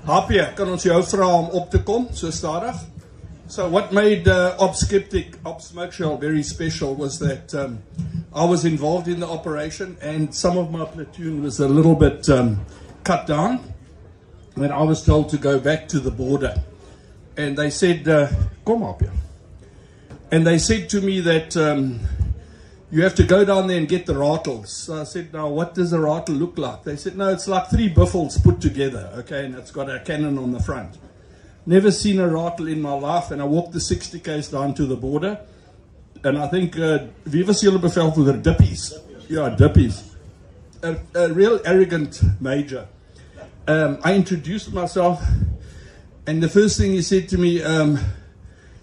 Hapie, kan ons jou vra om op te kom, so stadig? So what made Sceptic, Smoke Shell very special was that I was involved in the operation and some of my platoon was a little bit cut down when I was told to go back to the border. And they said, come up here. And they said to me that you have to go down there and get the rattles. So I said, now what does a rattle look like? They said, no, it's like 3 buffels put together, okay, and it's got a cannon on the front. Never seen a rattle in my life, and I walked the 60 k's down to the border. And I think, wie was julle bevel voor dippies? Yeah, dippies. A real arrogant major. I introduced myself, and the first thing he said to me,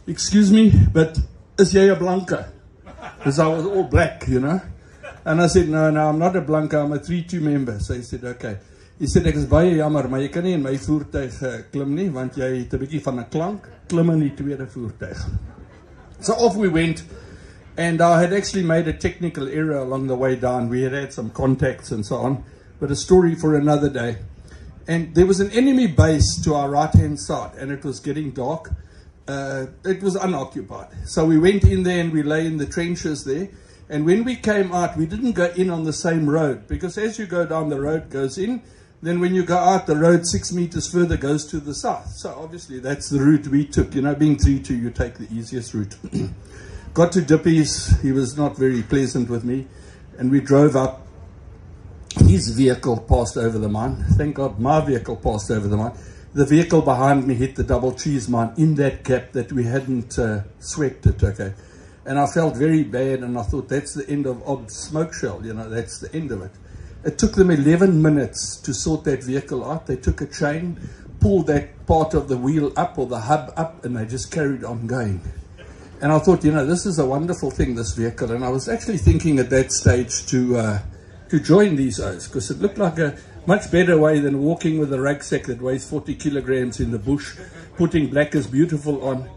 excuse me, but is jy a blanke? Because I was all black, you know. And I said, no, I'm not a blanke, I'm a 3-2 member. So he said, okay. He said, ek is baie jammer, maar jy kan nie in my voertuig klim nie, want jy het 'n bietjie van 'n klank, klim in die tweede voertuig. So off we went, and I had actually made a technical error along the way down. We had some contacts and so on, but a story for another day. And there was an enemy base to our right-hand side, and it was getting dark. It was unoccupied. So we went in there and we lay in the trenches there. And when we came out, we didn't go in on the same road, because as you go down, the road goes in. Then when you go out, the road 6 meters further goes to the south. So obviously that's the route we took. You know, being 3-2, you take the easiest route. Got to Dippies. He was not very pleasant with me. And we drove up. His vehicle passed over the mine. Thank God my vehicle passed over the mine. The vehicle behind me hit the double cheese mine in that gap that we hadn't swept it, okay. And I felt very bad, and I thought, that's the end of Smoke Shell, you know, that's the end of it. It took them 11 minutes to sort that vehicle out. They took a chain, pulled that part of the wheel up, or the hub up, and they just carried on going. And I thought, you know, this is a wonderful thing, this vehicle. And I was actually thinking at that stage to join these O's, because it looked like a much better way than walking with a rucksack that weighs 40 kilograms in the bush, putting Black is Beautiful on.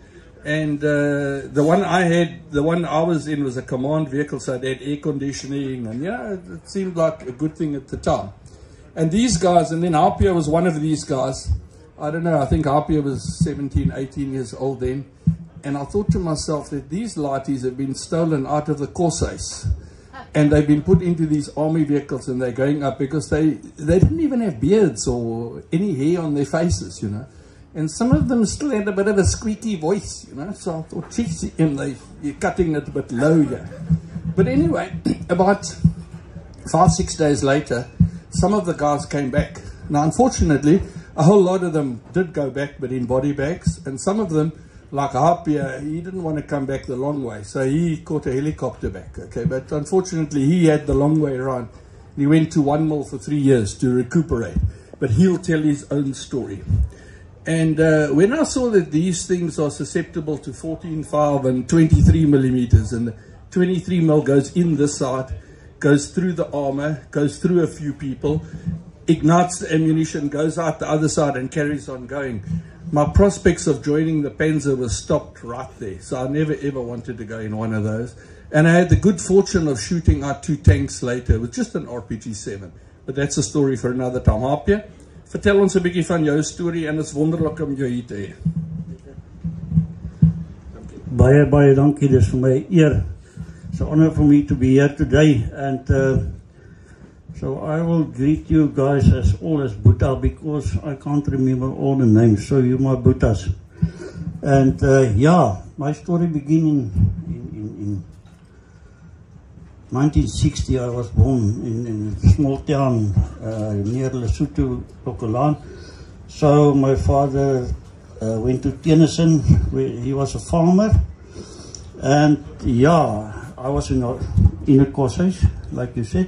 And the one I was in was a command vehicle, so it had air conditioning, and yeah, it seemed like a good thing at the time. And these guys, and then Harpia was one of these guys. I don't know, I think Harpia was 17, 18 years old then. And I thought to myself that these lighties have been stolen out of the Corsairs. And they've been put into these army vehicles, and they're going up because they didn't even have beards or any hair on their faces, you know. And some of them still had a bit of a squeaky voice, you know. So I thought, geez, you're cutting it a bit low here. But anyway, about 5-6 days later, some of the guys came back. Now, unfortunately, a whole lot of them did go back, but in body bags. And some of them, like Harpia, he didn't want to come back the long way. So he caught a helicopter back, okay. But unfortunately, he had the long way around. He went to 1 mil for 3 years to recuperate. But he'll tell his own story. And when I saw that these things are susceptible to 14.5 and 23 millimeters, and the 23 mil goes in this side, goes through the armor, goes through a few people, ignites the ammunition, goes out the other side and carries on going. My prospects of joining the Panzer were stopped right there. So I never ever wanted to go in one of those. And I had the good fortune of shooting out 2 tanks later with just an RPG-7. But that's a story for another time. Harpia, vertel ons 'n bietjie van jou storie, en dit is wonderlik om jou hier te hê. Baie dankie, dis vir my eer. It's an honor for me to be here today, and so I will greet you guys as all as Buddha, because I can't remember all the names, so you my Buddhas. And yeah, my story began in 1960. I was born in a small town near Lesotho, Lokolan. So my father went to Tennyson, where he was a farmer. And yeah, I was in a Corsairs, like you said.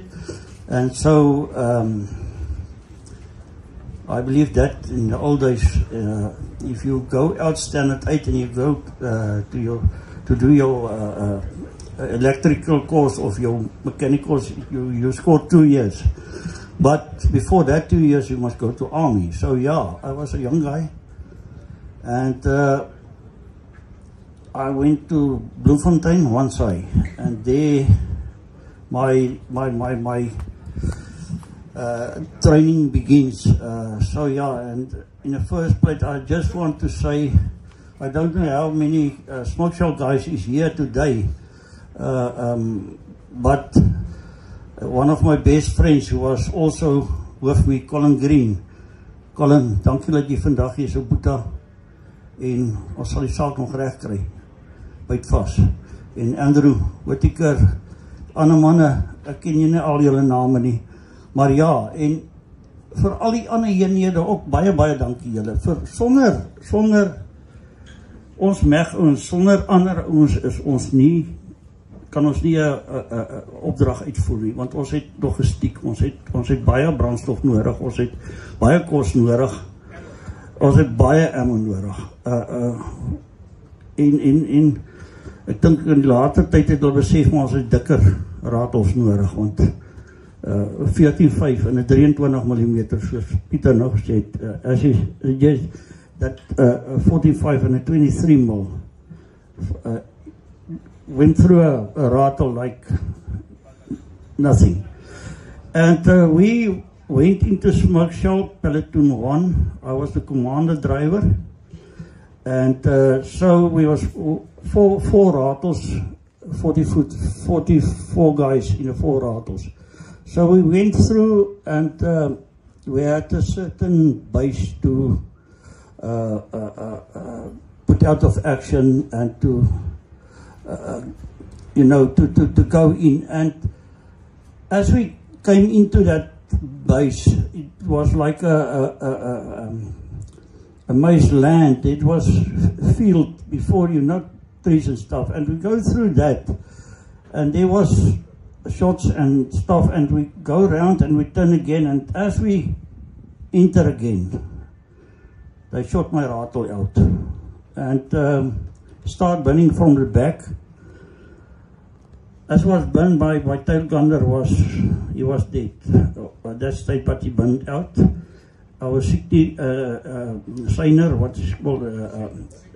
And so I believe that in the old days, if you go out standard 8 and you go to do your electrical course of your mechanicals, you score 2 years. But before that 2 years, you must go to army. So yeah, I was a young guy, and I went to Bloemfontein once, and there my training begins. So yeah, and in the first place, I just want to say, I don't know how many smoke shop guys is here today, but one of my best friends who was also with me, Colin Green. Colin, dankie dat jy vandag hier so boeta en ons sal die saak nog reg kry. Byt vas. En Andrew, Whittaker, ander manne, ek ken jy nie al julle name nie. Maar ja, en vir al die ander eenhede ook baie dankie julle. Vir sonder ons meg ons, sonder ander ons is ons nie, kan ons nie 'n opdrag uitvoer nie, want ons het logistiek, ons het baie brandstof nodig, ons het baie kos nodig, ons het baie ammo nodig. En ek dink in die later tyd het ons besef, maar ons het dikker ratels nodig, want 14.5 en 'n 23 mm, soos Pieter nog gesê het, as jy dat 45 and a 23 mil went through a rattle like nothing. And we went into smoke shop, Peloton 1. I was the commander driver. And so we was four rattles, 44 guys in the 4 rattles. So we went through and we had a certain base to put out of action and to to go in. And as we came into that base, it was like a maze land. It was field before you, not trees and stuff. And we go through that, and there was shots and stuff, and we go around and we turn again. And as we enter again, they shot my rattle out and start burning from the back. As was burned by tail gunner, he was dead. At that stage, but he burned out. Our signer, what is called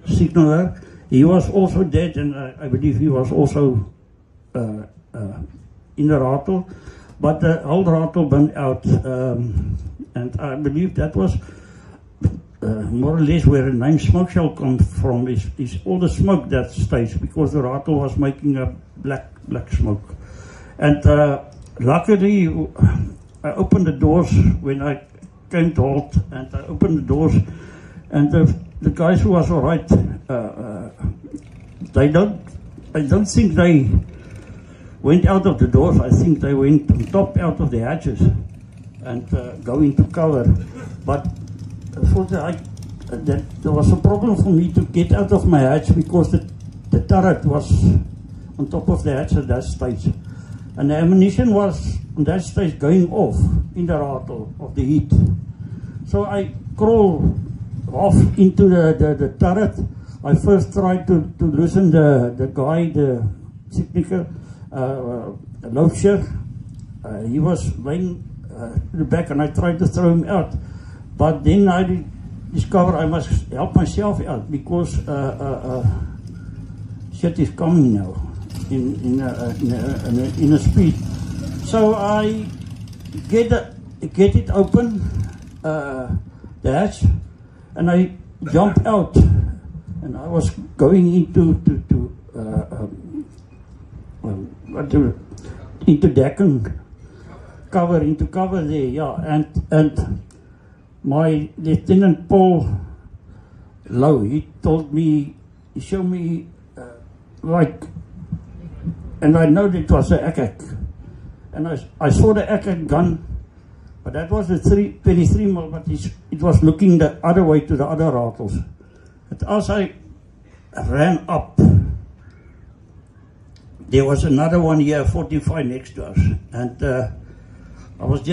signaler, he was also dead, and I believe he was also in the rattle. But the whole rattle burned out, and I believe that was more or less where the name smoke shell comes from, is all the smoke that stays, because the rattle was making a black smoke. And luckily, I opened the doors when I came to halt, and I opened the doors, and the guys who was all right, I don't think they went out of the doors. I think they went on top out of the hatches and go into cover. But there was a problem for me to get out of my hatch, because the turret was on top of the hatch at that stage, and the ammunition was on that stage going off in the rattle of the heat. So I crawled off into the turret. I first tried to loosen the guy, the technical Loadsher. He was laying to the back, and I tried to throw him out. But then I discovered I must help myself out, because shit is coming now in a speed. So I get it open, the hatch, and I jump out, and I was going into decking cover, into cover there, yeah, and my Lieutenant Paul Lowe, he showed me and I know it was an AK, and I saw the AK gun, but that was a 23 mil, but it was looking the other way to the other rattles. And as I ran up, there was another one here, 45 next to us, and I was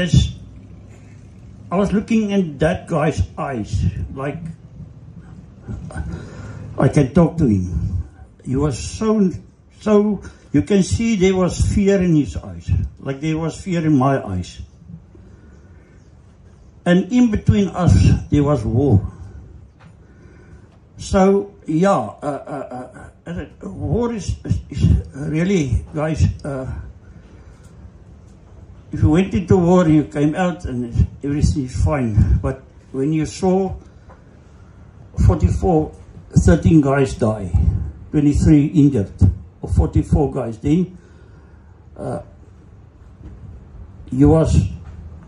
looking in that guy's eyes, like I can talk to him. He was so, you can see there was fear in his eyes, like there was fear in my eyes. And in between us, there was war. So, yeah, war is really, guys, if you went into war, you came out and everything is fine. But when you saw 13 guys die, 23 injured, or 44 guys, then you was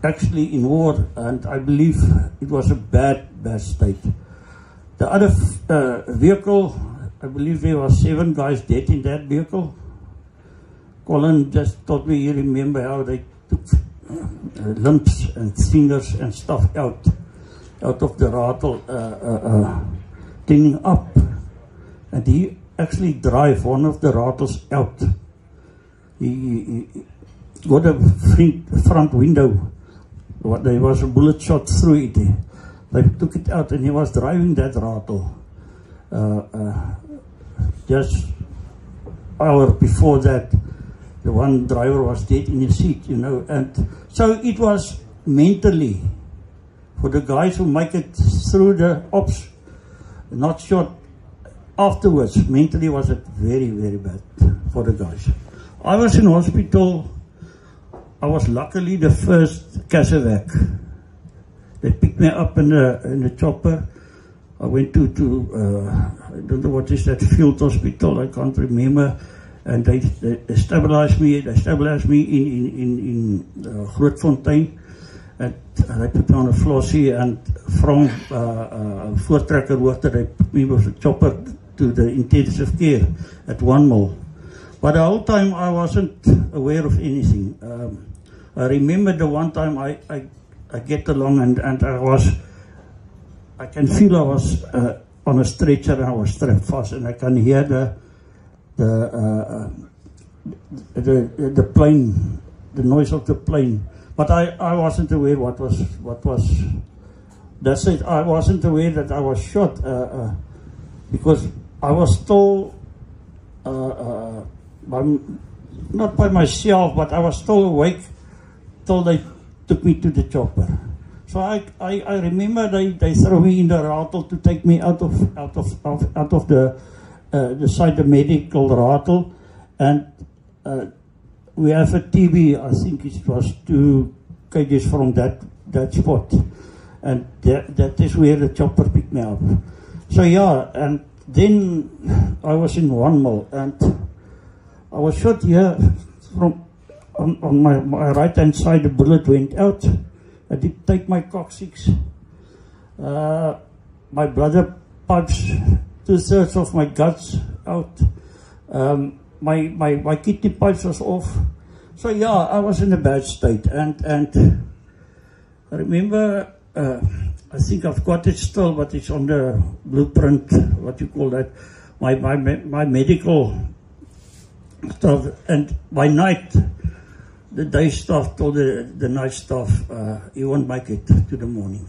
actually in war, and I believe it was a bad state. The other vehicle, I believe there were 7 guys dead in that vehicle. Colin just told me he remember how they took limbs and fingers and stuff out of the rattle, cleaning up. And he actually drive one of the rattles out. He got a front window. There was a bullet shot through it. They took it out and he was driving that rattle. Just hour before that, the one driver was dead in his seat, you know. And so it was mentally, for the guys who make it through the ops, not shot afterwards, mentally was it very, very bad for the guys. I was in hospital. I was luckily the first casevac. They picked me up in the chopper. I went to I don't know what is that field hospital, I can't remember. And they stabilized me. They stabilized me in Grootfontein. And they put me on a flossie, and from Voortrekker Hoogte, they put me with a chopper to the intensive care at 1 mil. But the whole time I wasn't aware of anything. I remember the one time I get along and I can feel I was on a stretcher and I was strapped fast, and I can hear the plane, the noise of the plane. But I wasn't aware what was. That's it. I wasn't aware that I was shot because I was told, not by myself, but I was still awake till they took me to the chopper. So I remember they threw me in the rattle to take me out of the side, the medical rattle, and we have a TB. I think it was 2 kgs from that spot, and that is where the chopper picked me up. So yeah, and then I was in 1 mil, and I was shot here from on my right hand side. The bullet went out. I did take my coccyx. My bladder pipes, 2/3 of my guts out. My kidney pipes was off. So yeah, I was in a bad state. And I remember, I think I've got it still, but it's on the blueprint, what you call that, my medical stuff. And by night, the day staff told the night staff, you won't make it to the morning.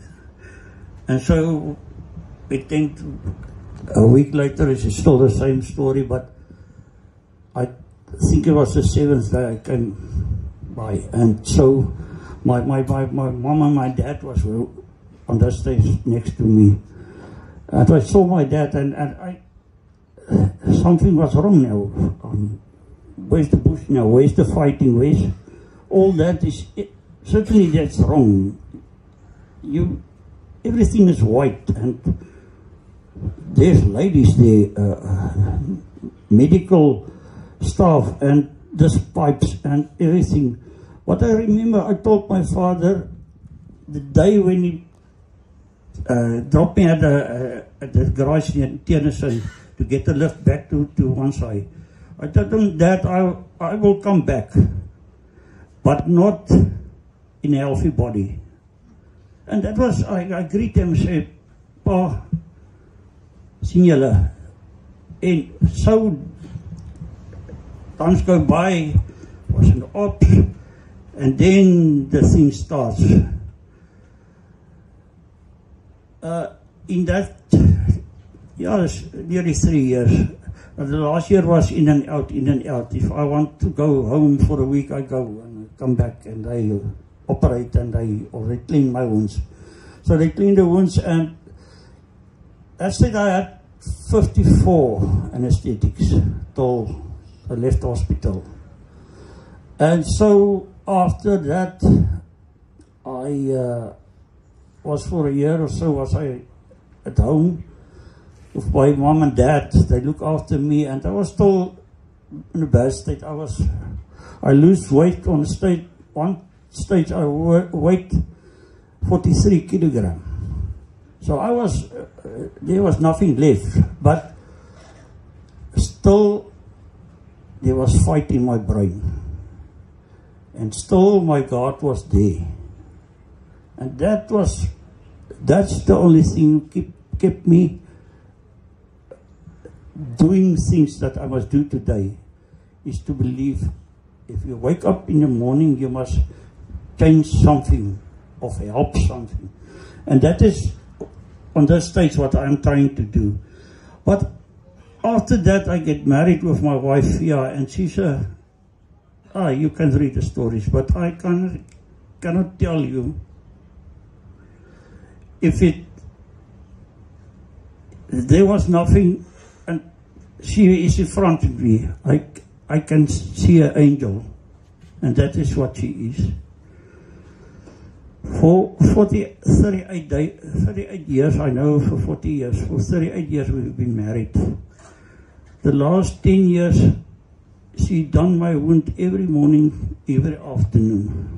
And so it think a week later it's still the same story, but I think it was the 7th day I came by. And so my mom and my dad was on that stage next to me. And I saw my dad, and something was wrong now. Where's the bush now? Where's the fighting? Where's all that? Certainly that's wrong. Everything is white, and there's ladies there, medical staff, and there's pipes and everything. What I remember, I told my father the day when he dropped me at the garage near Tennyson to get the lift back to one side. I told him that I will come back, but not in a healthy body. And that was, I greet him and say, Pa, sien julle. En so, times go by, was an ops, and then the thing starts. In that, yeah, it's nearly 3 years. The last year was in and out, in and out. If I want to go home for a week, I go and come back, and I operate, and they clean my wounds. So they cleaned the wounds, and I said I had 54 anesthetics till I left the hospital. And so after that, I was for a year or so was I at home with my mom and dad. They look after me, and I was still in a bad state. I lose weight on stage. One stage I weighed 43 kilogram. So I was, there was nothing left, but still there was fight in my brain. And still my God was there. And that's the only thing kept me doing things that I must do today, is to believe if you wake up in the morning, you must change something or help something. And that is on this stage what I'm trying to do. But after that, I get married with my wife, Fia, and she said, you can read the stories, but I cannot tell you if there was nothing, and she is in front of me. I can see an angel, and that is what she is. For 38 years, I know for 40 years, for 38 years we've been married. The last 10 years, she done my wound every morning, every afternoon.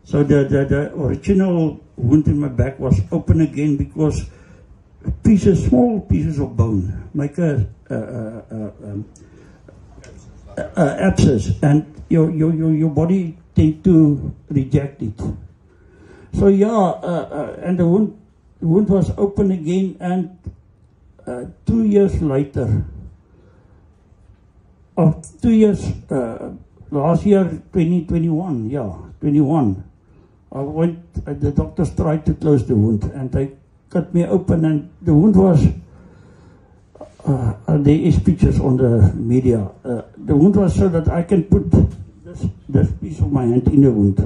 So the original wound in my back was open again because small pieces of bone make a abscess, and your body tend to reject it. So and the wound was open again, and 2 years later, last year, 2021, 21, I went, the doctors tried to close the wound, and they cut me open, and the wound was, there is pictures on the media, the wound was so that I can put this piece of my hand in the wound,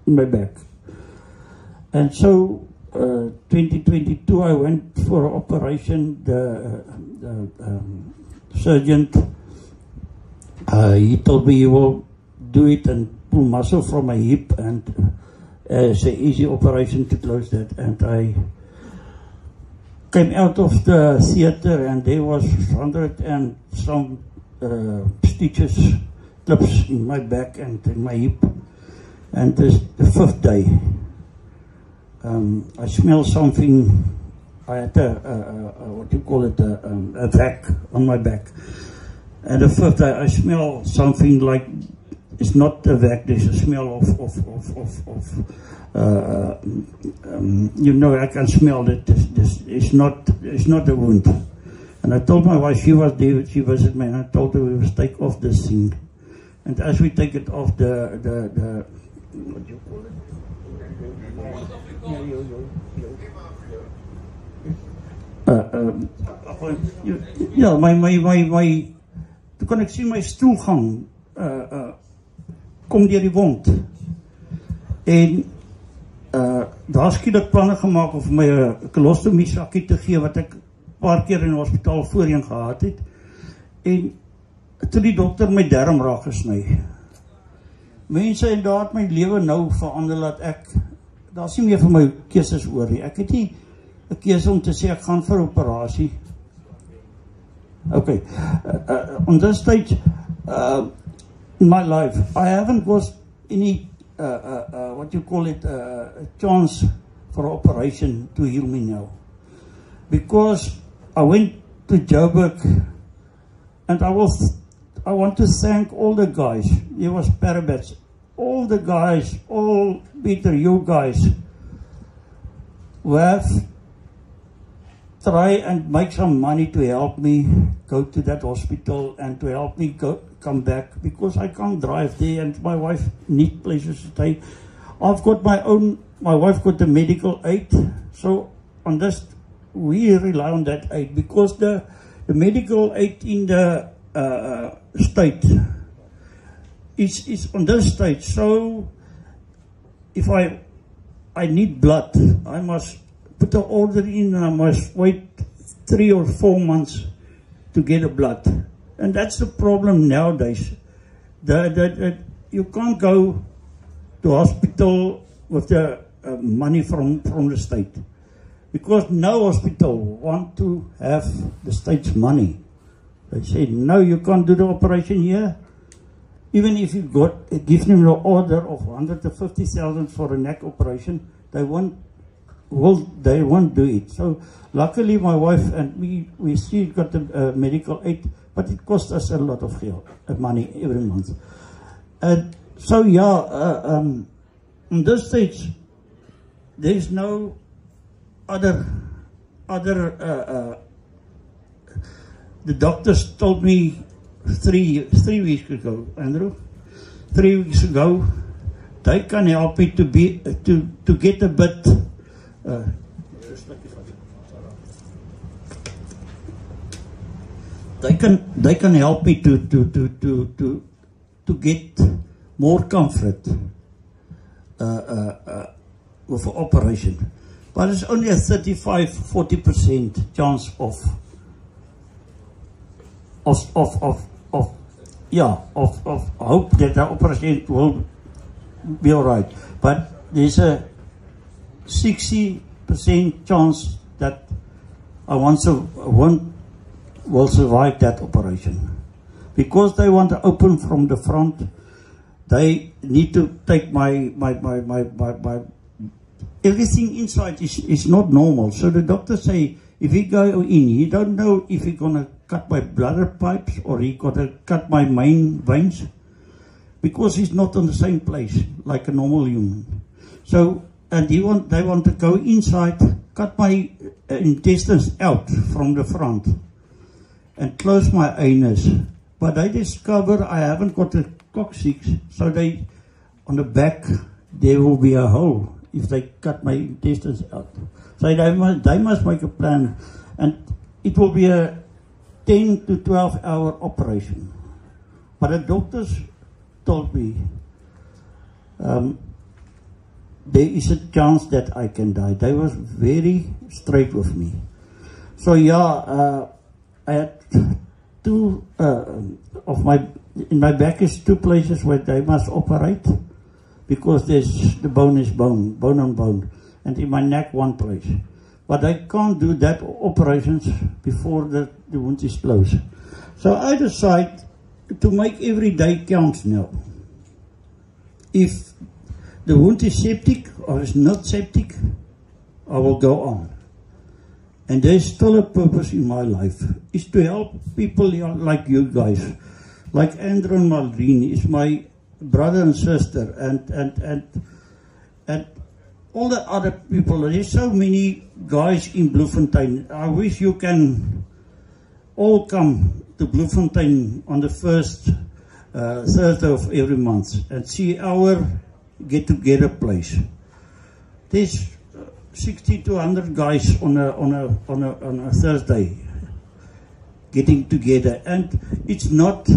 in my back. And so, 2022, I went for an operation. The surgeon, he told me he will do it and pull muscle from my hip, and it's an easy operation to close that. And I came out of the theater, and there was 100 and some stitches, clips in my back and in my hip. And this, the 5th day, I smell something. I had what do you call it, a vac on my back. And the 5th day, I smell something like, it's not a vac, there's a smell you know, I can smell that it's not a wound. And I told my wife, she was there, she visited me, and I told her we must take off this thing. And as we take it off, the what do you call it? Toe kan ek sien my stoelgang kom deur die wond. En daar skielik planne gemaak om vir my 'n kolostomie sakkie te gee wat ek 'n paar keer in die hospitaal voorheen gehad het. En toe die dokter my darm raak gesny. Mense, en daar het my lewe nou verander dat daar's nie meer vir my keuses oor nie. Ek het nie 'n keuse om te sê ek gaan vir operasie. Okay, on this stage in my life, I haven't got any what you call it, chance for operation to heal me now, because I went to Joburg, and I want to thank all the guys. There was Parabats, all the guys, all Peter, you guys, who have try and make some money to help me go to that hospital and to help me come back, because I can't drive there and my wife needs places to stay. I've got my wife got the medical aid, so on this we rely on that aid, because the medical aid in the state is on this state. So if I need blood, I must put the order in, and I must wait 3 or 4 months to get the blood. And that's the problem nowadays. The you can't go to hospital with the money from the state, because no hospital want to have the state's money. They say, no, you can't do the operation here. Even if you give them the order of 150,000 for a neck operation, they won't do it. So luckily my wife and me, we still got the medical aid, but it cost us a lot of money every month. And so yeah, in this stage, there's no other. The doctors told me 3 weeks ago, Andrew. 3 weeks ago, they can help me to get a bit. They can help me to get more comfort with an operation, but it's only a 35–40% chance of hope that the operation will be all right. But there's a 60% chance that I will survive that operation. Because they want to open from the front, they need to take my everything inside is not normal. So the doctors say, if he go in, he don't know if he's gonna cut my bladder pipes or he gonna cut my main veins, because he's not on the same place like a normal human. So, and they want to go inside, cut my intestines out from the front and close my anus. But I discover I haven't got a coccyx, so on the back there will be a hole if they cut my intestines out. So they must make a plan, and it will be a 10 to 12 hour operation. But the doctors told me there is a chance that I can die. They was very straight with me. So yeah, I had two in my back is 2 places where they must operate, because there's the bone is bone on bone, and in my neck 1 place. But I can't do that operations before the wound is closed. So I decide to make every day count now. If the wound is septic or is not septic, I will go on. And there's still a purpose in my life, is to help people like you guys. Like Andrew and Marlene is my brother and sister, and all the other people. There's so many guys in Bloemfontein. I wish you can all come to Bloemfontein on the first Thursday of every month and see our get-together place. There's 60 to 100 guys on a Thursday getting together, and it's not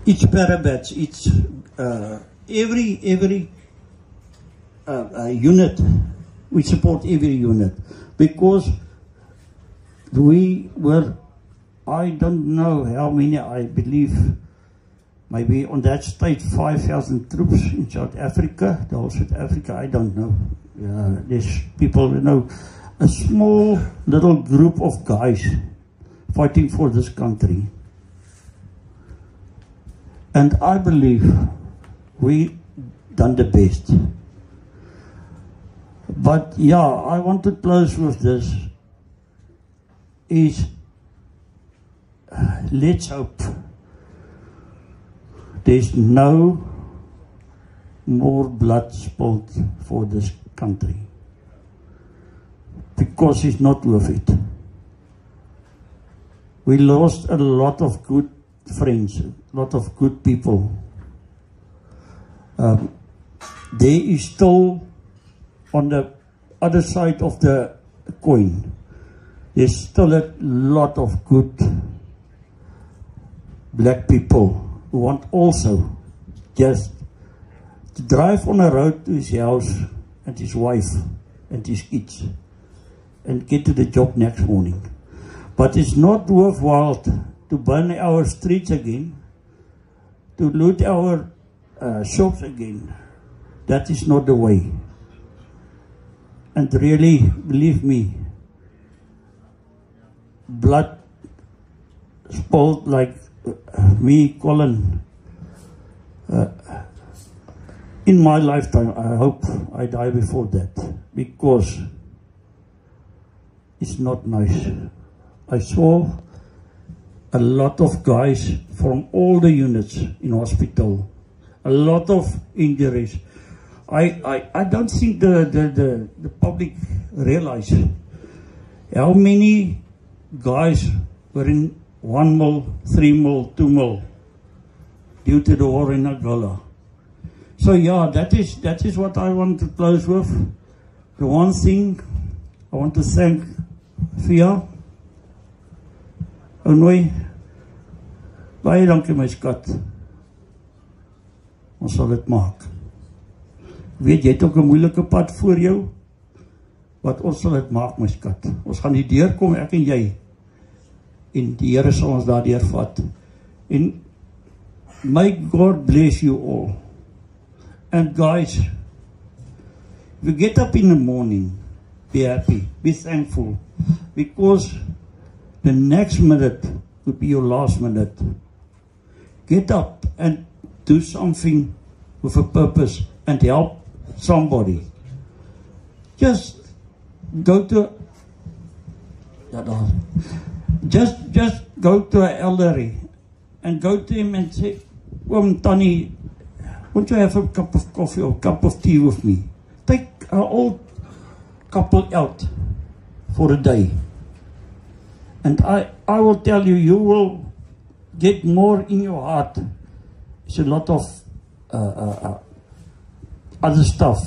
it's parabats, it's every unit. We support every unit, because we were, I don't know how many, I believe maybe on that state 5,000 troops in South Africa, the whole South Africa, I don't know. There's people, a small little group of guys fighting for this country. And I believe we done the best. But yeah, I want to close with this, is let's hope there's no more blood spilled for this country, because it's not worth it. We lost a lot of good friends, a lot of good people. There is still, on the other side of the coin, there's still a lot of good black people who want also just to drive on a road to his house and his wife and his kids and get to the job next morning. But it's not worthwhile to burn our streets again, to loot our shops again. That is not the way. And really, believe me, blood spilled like me, Colin. In my lifetime, I hope I die before that, because it's not nice. I saw a lot of guys from all the units in hospital, a lot of injuries. I don't think the public realize how many guys were in 1 mil, 3 mil, 2 mil due to the war in Angola. So yeah, that is what I want to close with. The one thing I want to thank Fia, Onoi, baie dankie my skat. Ons sal dit maak. Weet jy het ook 'n moeilike pad voor jou, wat ons sal dit maak my skat. Ons gaan die deur kom, ek en jy, en die Here sal ons daardeur vat. En may God bless you all. And guys, if you get up in the morning, be happy, be thankful, because the next minute could be your last minute. Get up and do something with a purpose and help somebody. Just go to just go to an elderly and go to him and say, Tannie, won't you have a cup of coffee or a cup of tea with me? Take an old couple out for a day. And I will tell you, you will get more in your heart. It's a lot of other stuff.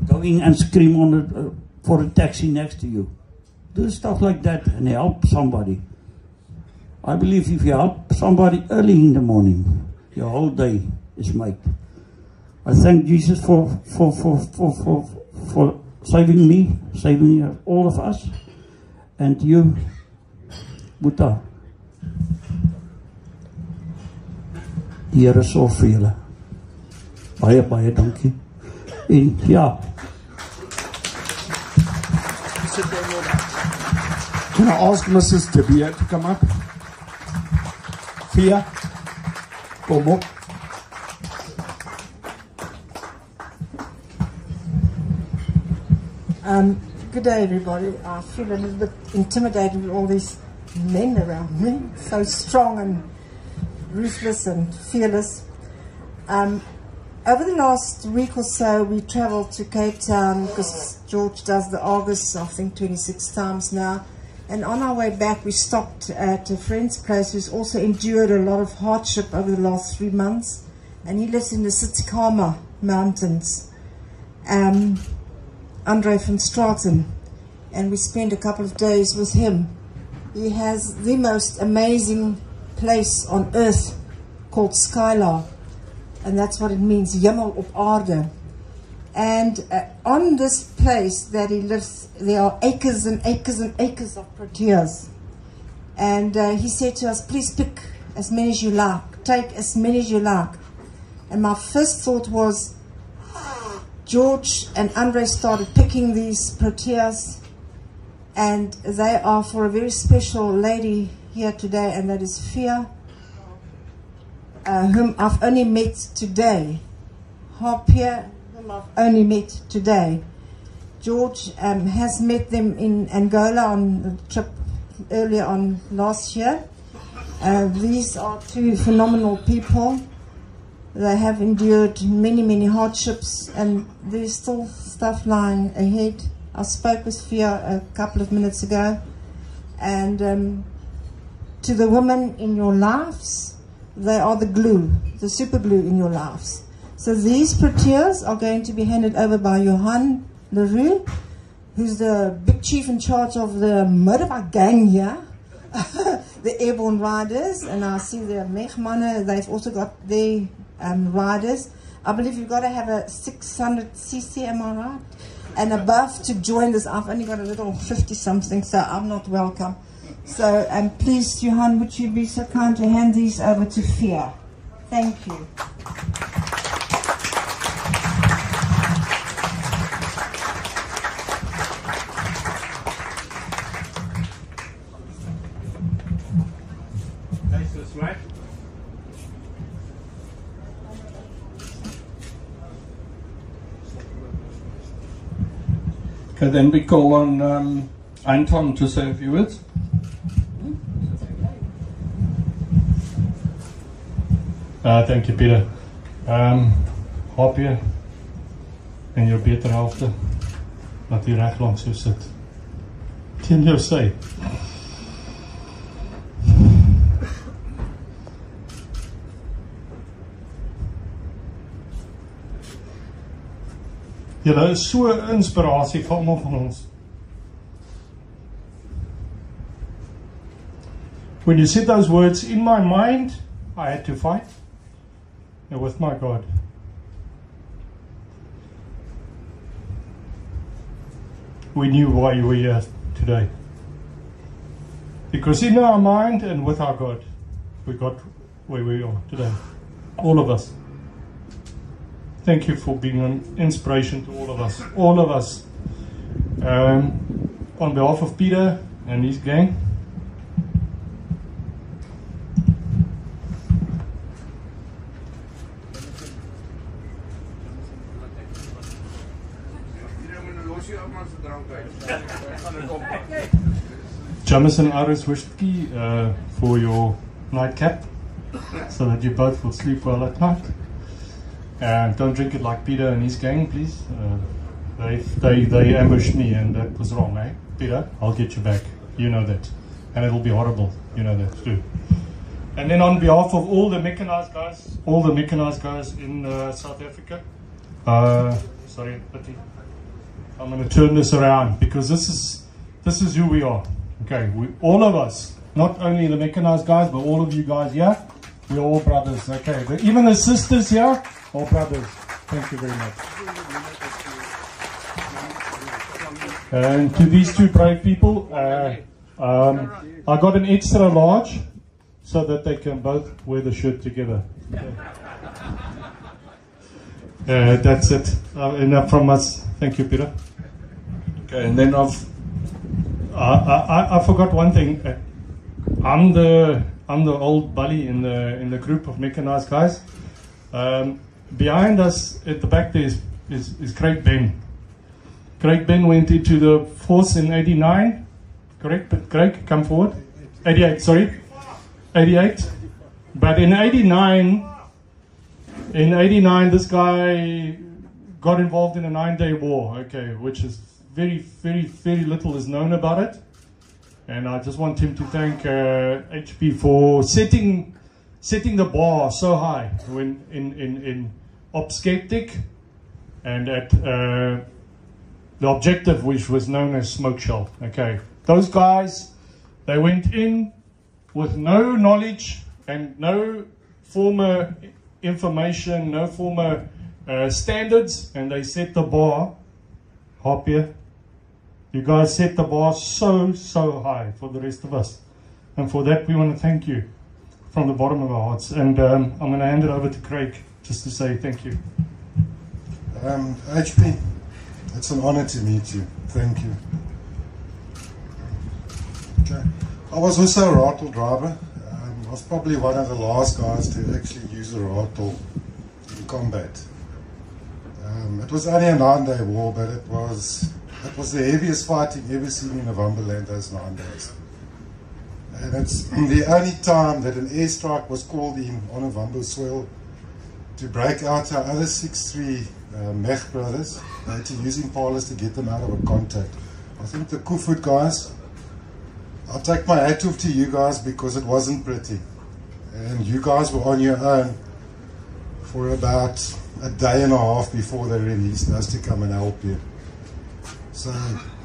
Going and scream on it for a taxi next to you. Do stuff like that and help somebody. I believe if you help somebody early in the morning, your whole day is made. I thank Jesus for saving me, saving all of us, and you, Boeta. Die Here sorg vir julle. Baie dankie. En ja. Can I ask Mrs. Tabia to come up? Fia, kom op. Good day, everybody. I feel a little bit intimidated with all these men around me, so strong and ruthless and fearless. Over the last week or so, we travelled to Cape Town because George does the Argus, I think 26 times now. And on our way back, we stopped at a friend's place who's also endured a lot of hardship over the last 3 months. And he lives in the Sitikama Mountains. Andre van Straten, and we spent a couple of days with him. He has the most amazing place on earth called Skylar, and that's what it means, Jimmel op aarde. And on this place that he lives, there are acres and acres and acres of proteas. And he said to us, please pick as many as you like, take as many as you like. And my first thought was, George and Andre started picking these proteas, and they are for a very special lady here today, and that is Fia, whom I've only met today. Harpia, whom I've only met today. George has met them in Angola on the trip earlier on last year. These are two phenomenal people. They have endured many hardships, and there's still stuff lying ahead. I spoke with Fia a couple of minutes ago, and to the women in your lives, they are the glue, the super glue in your lives. So these proteas are going to be handed over by Johan Leroux, who's the big chief in charge of the motorbike gang here, the Airborne Riders, and I see the Megmanne, they've also got their riders. I believe you've got to have a 600cc, am I right? And above to join this. I've only got a little 50 something, so I'm not welcome. So please, Johan, would you be so kind to hand these over to Fia? Thank you. Okay, then we call on Anton to say a few words. Thank you, Peter. Hoop je en jou beter helfte dat jy reg langs jou sit. Teen jou sy. Julle is so 'n inspirasie vir almal van ons. When you said those words, in my mind, I had to fight with my God. We knew why you were here today. Because in our mind and with our God, we got where we are today. All of us. Thank you for being an inspiration to all of us. All of us. On behalf of Peter and his gang, Jamison Iris whiskey for your nightcap, so that you both will sleep well at night. And don't drink it like Peter and his gang, please. They ambushed me, and that was wrong, eh? Peter, I'll get you back. You know that, and it'll be horrible. You know that too. And then on behalf of all the mechanized guys, in South Africa, sorry, pity. I'm going to turn this around because this is who we are. Okay, all of us, not only the mechanized guys, but all of you guys here, we're all brothers. Okay, even the sisters here, all brothers. Thank you very much. And to these two brave people, I got an extra large so that they can both wear the shirt together. That's it. Enough from us. Thank you, Peter. Okay, and then I forgot one thing. I'm the old bully in the group of mechanized guys. Behind us at the back there is Craig Ben. Craig Ben went into the force in 89. Correct? But Craig, come forward. 88, sorry. 88. But in 89, this guy got involved in a 9-day war, okay, which is very, very, very little is known about it. And I just want him to thank HP for setting the bar so high when in Sceptic and at the objective, which was known as Smoke Shell. Okay, those guys, they went in with no knowledge and no former information, no former standards, and they set the bar up here. You guys set the bar so high for the rest of us, and for that we want to thank you from the bottom of our hearts. And I'm going to hand it over to Craig just to say thank you. HP, it's an honor to meet you. Thank you. Okay. I was also a rattle driver. I was probably one of the last guys to actually use a rattle in combat. It was only a 9-day war, but it was the heaviest fighting ever seen in Novemberland those 9 days. And it's the only time that an airstrike was called in on November soil to break out our other 6-3 Mech brothers. They had to use impalas to get them out of a contact. I think the Kufut guys, I'll take my hat off to you guys because it wasn't pretty. And you guys were on your own for about a day and a half before they released us to come and help you. So,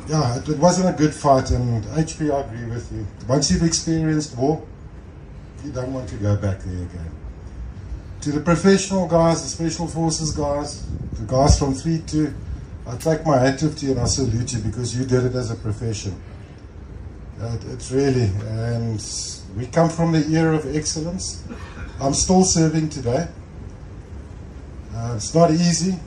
yeah, it wasn't a good fight, and HP, I agree with you. Once you've experienced war, you don't want to go back there again. To the professional guys, the Special Forces guys, the guys from 3-2, I take my hat off to you and I salute you because you did it as a profession. It's really, and we come from the era of excellence. I'm still serving today. It's not easy,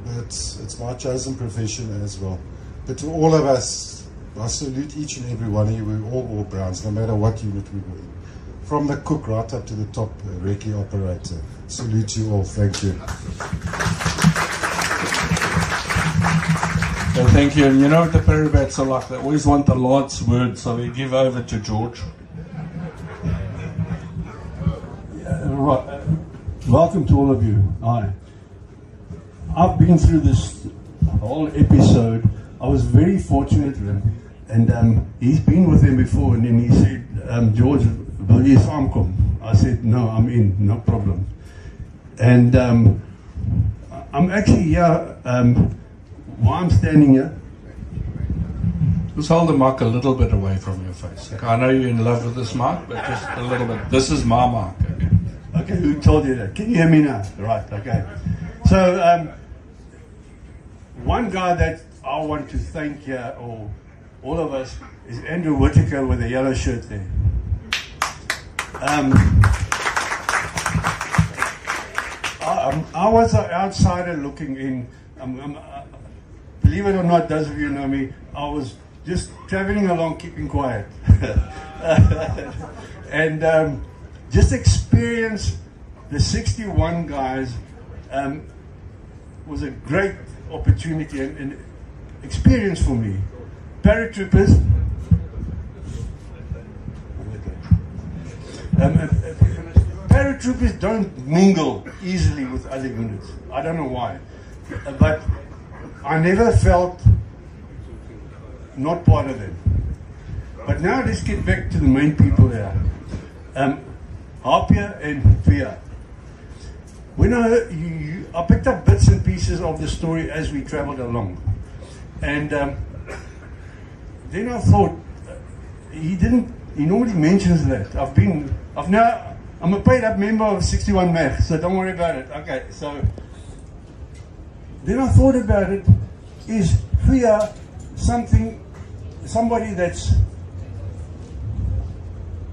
but it's my chosen profession as well. But to all of us, I salute each and every one of you. We all wore browns, no matter what unit we were in. From the cook right up to the top recce operator. Salute you all. Thank you. So thank you. And you know what the Peribats are like? They always want the last word, so we give over to George. Right. Welcome to all of you. Hi. I've been through this whole episode. I was very fortunate with him, and he's been with him before, and then he said, George, will you come? I said, no, I'm in, no problem. And I'm actually here, while I'm standing here. Just hold the mic a little bit away from your face. Okay, I know you're in love with this mic, but just a little bit. This is my mic. Okay. Okay, who told you that? Can you hear me now? Right, okay. So, one guy that I want to thank here, or all of us, is Andrew Whittaker with the yellow shirt there. I was an outsider looking in. Believe it or not, those of you know me, I was just traveling along, keeping quiet. And just experience the 61 guys was a great opportunity and experience for me. Paratroopers, paratroopers don't mingle easily with other units. I don't know why, but I never felt not part of them. But now let's get back to the main people here. Harpia and Pia. When I picked up bits and pieces of the story as we traveled along, and then I thought he normally mentions that I'm a paid up member of 61 Mag, so don't worry about it. Okay, so then I thought about it. Is Pia somebody that's,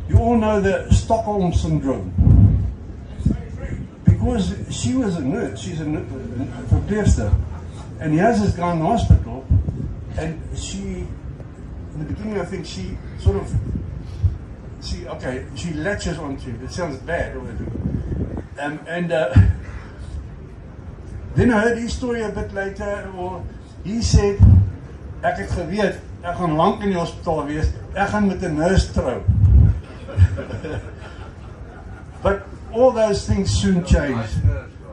you all know the Stockholm syndrome, because she was a nurse, she's a verpleegster, and he has this guy in the hospital, and she, in the beginning I think she sort of, she latches onto him. It sounds bad, and then I heard his story a bit later, or he said, ek het geweet, ek gaan lank in die hospitaal wees, ek gaan met 'n nurse trou. But all those things soon change.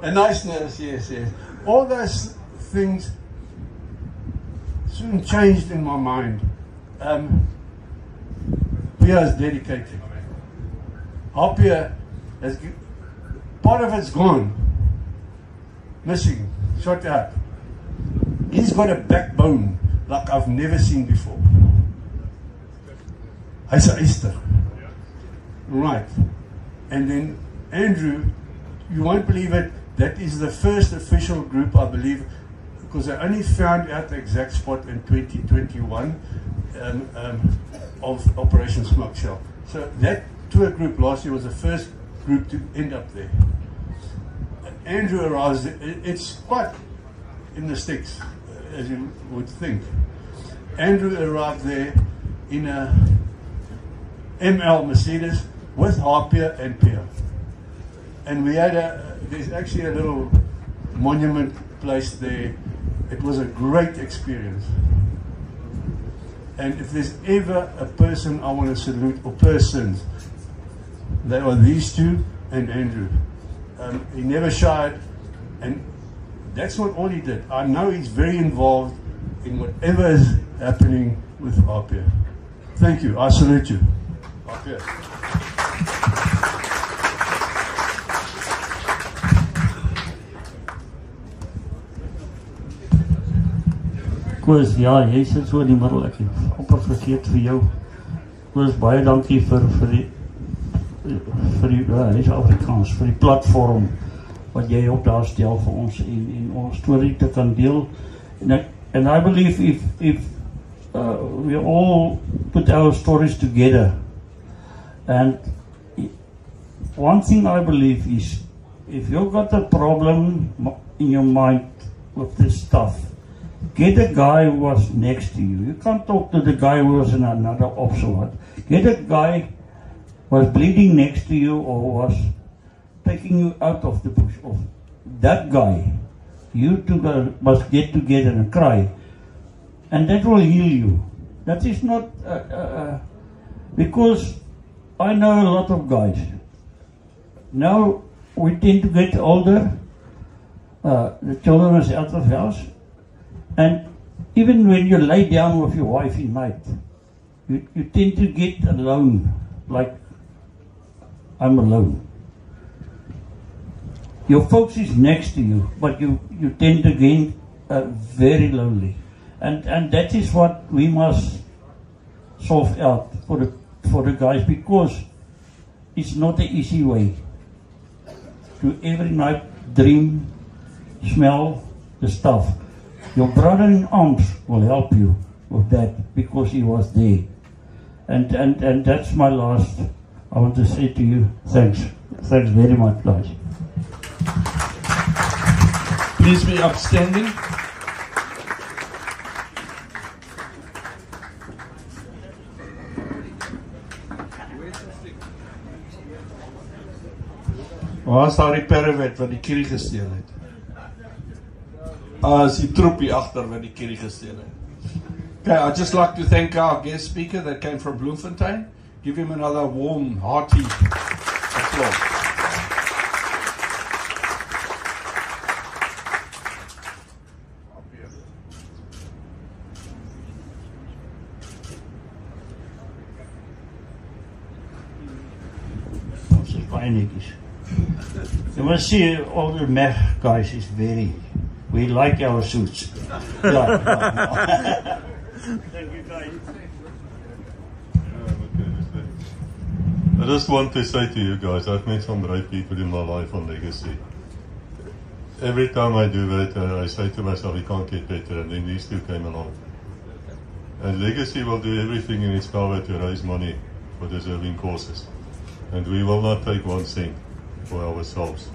A nice nurse, yes. All those things soon changed in my mind. Pia is dedicated. Harpia, part of it's gone. Missing, shot out. He's got a backbone like I've never seen before. Hy's 'n Easter. Right. And then Andrew, you won't believe it, that is the first official group, I believe, because I only found out the exact spot in 2021 of Operation Smoke Shell. So that tour group last year was the first group to end up there. Andrew arrives, it's quite in the sticks, as you would think. Andrew arrived there in a ML Mercedes with Harpia and Pia. And we had there's actually a little monument placed there. It was a great experience. And if there's ever a person I want to salute, or persons, they are these two and Andrew. He never shied, and that's not all he did. I know he's very involved in whatever is happening with Harpia. Thank you. I salute you. Harpia. Koos, ja, jy sit so in die middel, ek het amper vergeet vir jou. Koos, baie dankie vir die Afrikaans, vir die platform wat jy op daar stel vir ons en ons storie te kan deel. And I believe if we all put our stories together and one thing I believe is, if you've got a problem in your mind with this stuff, get a guy who was next to you. You can't talk to the guy who was in another ops or what. Get a guy who was bleeding next to you or was taking you out of the bush. Of that guy, you two must get together and cry, and that will heal you. That is not because I know a lot of guys. Now we tend to get older. The children is out of house, and even when you lay down with your wife in night, you tend to get alone, like I'm alone. Your folks is next to you, but you tend to get very lonely, and that is what we must solve out for the guys, because it's not an easy way to every night dream, smell the stuff. Your brother in arms will help you with that, because he was there. And that's my last. I want to say to you, thanks very much, guys. Please be upstanding. Waar is daar die perrewet wat die kierie gesteel het? Is die troep hier agter wat die kierie gesteel het. Okay, I'd just like to thank our guest speaker that came from Bloemfontein. Give him another warm, hearty applause. You must see all the mech guys is we like our suits. Thank you guys. I just want to say to you guys, I've met some great people in my life on Legacy. Every time I do that, I say to myself, it can't get better, and then these two came along. And Legacy will do everything in its power to raise money for deserving causes. And we will not take 1 cent for ourselves.